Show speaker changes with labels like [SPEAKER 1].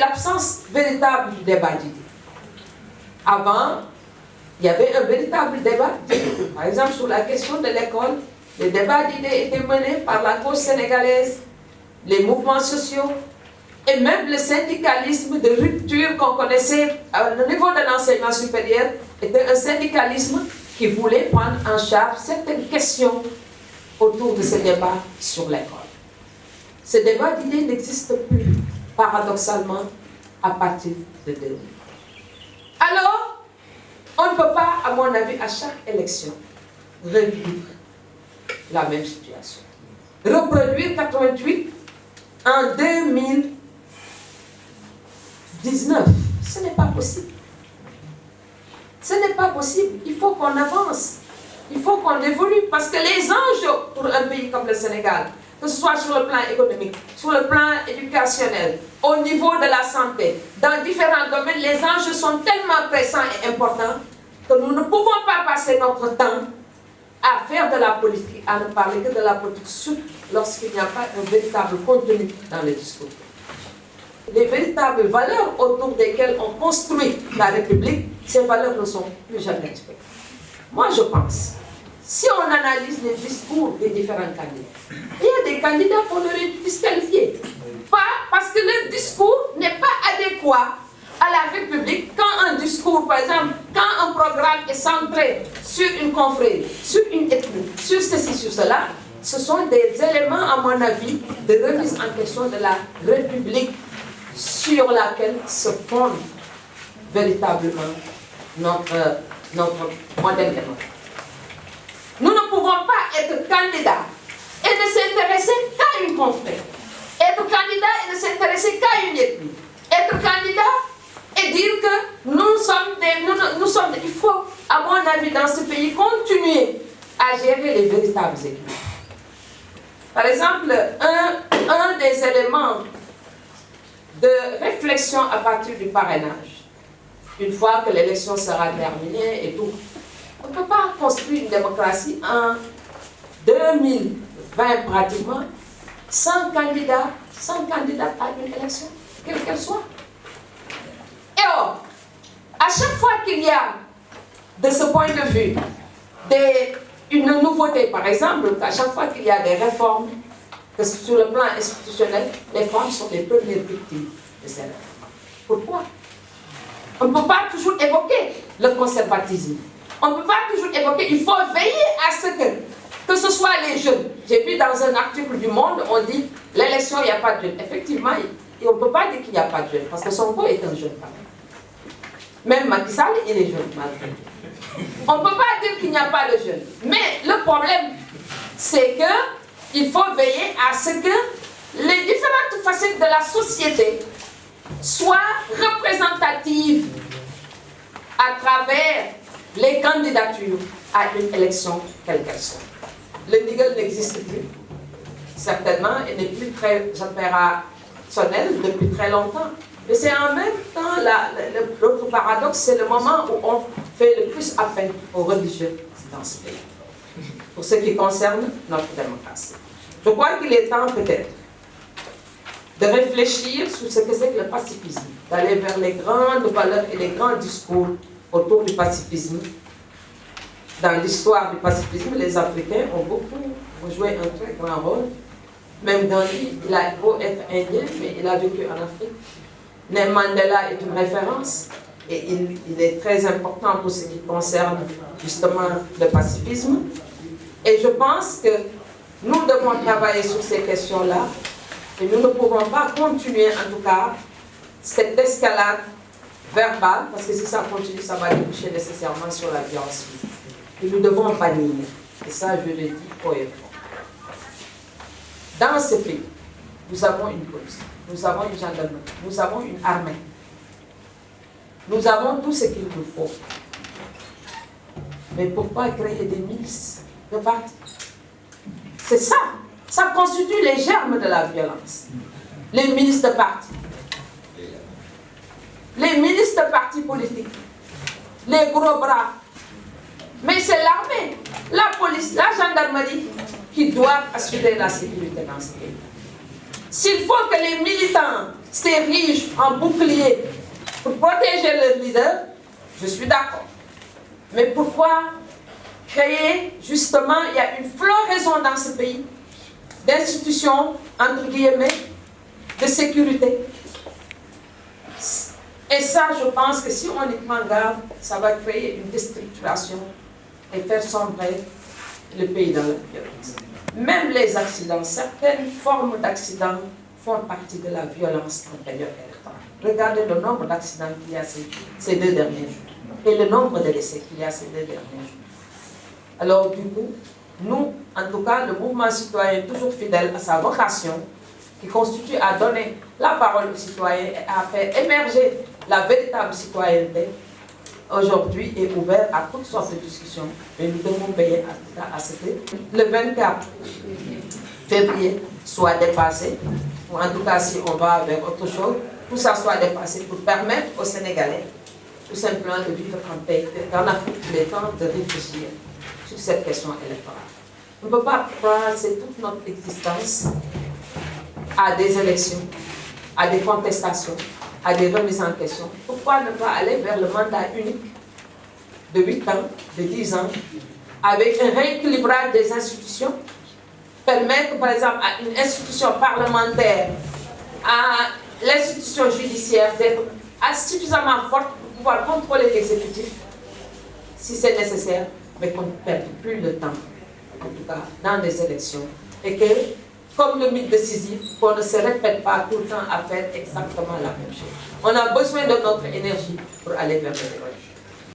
[SPEAKER 1] et l'absence véritable du débat d'idées. Avant, il y avait un véritable débat d'idées. Par exemple, sur la question de l'école, les débats d'idées étaient menés par la cause sénégalaise, les mouvements sociaux, et même le syndicalisme de rupture qu'on connaissait au niveau de l'enseignement supérieur était un syndicalisme qui voulait prendre en charge certaines questions autour de ce débat sur l'école. Ce débat d'idées n'existe plus, paradoxalement, à partir de 2000. Alors, on ne peut pas, à mon avis, à chaque élection, revivre la même situation. Reproduire 88 en 2019, ce n'est pas possible. Ce n'est pas possible. Il faut qu'on avance. Il faut qu'on évolue. Parce que les enjeux pour un pays comme le Sénégal, que ce soit sur le plan économique, sur le plan éducationnel, au niveau de la santé, dans différents domaines, les enjeux sont tellement pressants et importants que nous ne pouvons pas passer notre temps à faire de la politique, à ne parler que de la politique, surtout lorsqu'il n'y a pas un véritable contenu dans le discours. Les véritables valeurs autour desquelles on construit la République, ces valeurs ne sont plus jamais respectées. Moi, je pense, si on analyse les discours des différents candidats, il y a des candidats qu'on aurait disqualifiés. Pas parce que leur discours n'est pas adéquat à la République. Quand un discours, par exemple, quand un programme est centré sur une confrérie, sur une ethnie, sur ceci, sur cela, ce sont des éléments, à mon avis, de remise en question de la République sur laquelle se fonde véritablement notre modèle démocratique. Nous ne pouvons pas être candidats et ne s'intéresser qu'à une confrérie. Être candidat et ne s'intéresser qu'à une ethnie. Être candidat et dire que nous sommes il faut, à mon avis, dans ce pays, continuer à gérer les véritables équilibres. Par exemple, un des éléments de réflexion à partir du parrainage, une fois que l'élection sera terminée et tout, on ne peut pas construire une démocratie en 2020 pratiquement sans candidat à une élection, quelle qu'elle soit. Et or, à chaque fois qu'il y a, de ce point de vue, une nouveauté, par exemple, à chaque fois qu'il y a des réformes, que sur le plan institutionnel, les femmes sont les premières victimes de ces réformes. Pourquoi? On ne peut pas toujours évoquer le conservatisme. On ne peut pas toujours évoquer, il faut veiller à ce que ce soit les jeunes. J'ai vu dans un article du Monde, on dit, l'élection, il n'y a pas de jeunes. Effectivement, on ne peut pas dire qu'il n'y a pas de jeunes, parce que Sonko est un jeune quand même. Même Macky Sall, il est jeune, malgré tout. On ne peut pas dire qu'il n'y a pas de jeunes. Mais le problème, c'est qu'il faut veiller à ce que les différentes facettes de la société soient représentatives à travers les candidatures à une élection quelle qu'elle soit. Le Nigel n'existe plus, certainement, et n'est plus très opérationnel depuis très longtemps. Mais c'est en même temps, l'autre paradoxe, c'est le moment où on fait le plus appel aux religieux dans ce pays, pour ce qui concerne notre démocratie. Je crois qu'il est temps peut-être de réfléchir sur ce que c'est que le pacifisme, d'aller vers les grandes valeurs et les grands discours autour du pacifisme. Dans l'histoire du pacifisme, les Africains ont beaucoup joué un très grand rôle. Même Gandhi, il a beau être indien, mais il a vécu en Afrique. Nelson Mandela est une référence et il est très important pour ce qui concerne justement le pacifisme. Et je pense que nous devons travailler sur ces questions-là et nous ne pouvons pas continuer en tout cas cette escalade verbale, parce que si ça continue, ça va déboucher nécessairement sur la violence physique. Et nous devons bannir, et ça je le dis haut et fort. Dans ce pays, nous avons une police, nous avons une gendarmerie, nous avons une armée. Nous avons tout ce qu'il nous faut. Mais pourquoi créer des milices de partis? C'est ça. Ça constitue les germes de la violence. Les milices de partis. Les milices de partis politiques. Les gros bras. Mais c'est l'armée, la police, la gendarmerie qui doivent assurer la sécurité dans ce pays. S'il faut que les militants s'érigent en bouclier pour protéger leurs leaders, je suis d'accord. Mais pourquoi créer, justement, il y a une floraison dans ce pays d'institutions, entre guillemets, de sécurité. Et ça, je pense que si on y prend garde, ça va créer une déstructuration et faire sombrer le pays dans la violence. Même les accidents, certaines formes d'accidents font partie de la violence en période électorale. Regardez le nombre d'accidents qu'il y a ces 2 derniers jours et le nombre de décès qu'il y a ces 2 derniers jours. Alors du coup, nous, en tout cas, le mouvement citoyen est toujours fidèle à sa vocation, qui constitue à donner la parole aux citoyens et à faire émerger la véritable citoyenneté, aujourd'hui est ouvert à toutes sortes de discussions. Et nous devons veiller à ce que le 24 février soit dépassé, ou en tout cas si on va vers autre chose, tout ça soit dépassé pour permettre aux Sénégalais tout simplement de vivre en paix, dans le temps de réfléchir sur cette question électorale. On ne peut pas passer toute notre existence à des élections, à des contestations, à des remises en question. Pourquoi ne pas aller vers le mandat unique de 8 ans, de 10 ans, avec un rééquilibrage des institutions, permettre par exemple à une institution parlementaire, à l'institution judiciaire d'être suffisamment forte pour pouvoir contrôler l'exécutif, si c'est nécessaire, mais qu'on ne perde plus le temps, en tout cas dans les élections, et que, comme le mythe décisif, qu'on ne se répète pas tout le temps à faire exactement la même chose. On a besoin de notre énergie pour aller vers les élections.